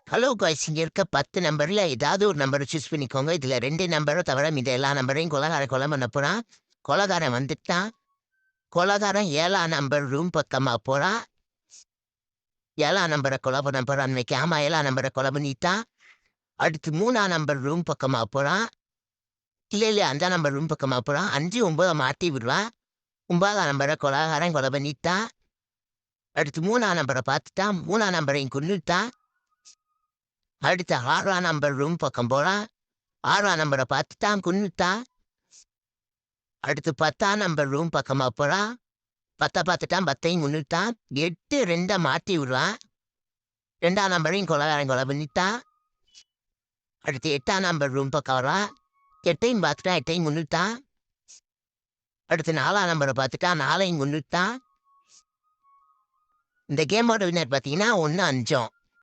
Hello guys இங்க இருக்க 10 நம்பர்ல ஏதாவது ஒரு நம்பர சூஸ் பண்ணிக்கோங்க. இதுல 2 நம்பர தவிர மீத எல்லா நம்பரையும் கொலைகாரன் கொலை பண்ண போறான். கொலைகாரன் வந்துட்டான். கொலைகாரன் 7ஆம் நம்பர் ரூம் பக்கமா போறான். 7ஆம் நம்பர கொலை பண்ண போறான்னு வைக்க. ஆமா 7ஆம் நம்பர கொலை பண்ணிட்டான். அடுத்து 3ஆம் நம்பர் ரூம் பக்கமா போறான். இல்ல 5ஆம் நம்பர் ரூம் பக்கமா போறான். 5, 9 மாத்தி விடுறான். 9ஆம் நம்பர கொலைகாரன் கொலை பண்ணிட்டான். அடுத்து 3ஆம் நம்பர பார்த்துட்டான். 3ஆம் நம்பரையும் கொன்னுட்டான். அடுத்து 6ஆம் நம்பர் ரூம் பக்கம் போறான். 6ஆம் நம்பர பார்த்துட்டான், கொன்னுட்டான். அடுத்து 10ஆம் நம்பர் ரூம் பக்கமா போறான். 10 பார்த்துட்டான், 10யும் கொன்னுட்டான். 8, 2 மாத்தி விடுறான். 2ஆம் நம்பரையும் கொலைகாரன் கொலை பண்ணிட்டான். அடுத்து 8ஆம் நம்பர் ரூம் பக்கம் வரான். 8யும் பார்த்துட்டான், 8யும் கொன்னுட்டான். அடுத்து 4ஆம் நம்பர பார்த்துட்டான், 4யும் கொன்னுட்டான். இந்த கேமோட வின்னர் பார்த்தீங்கன்னா 1, 5.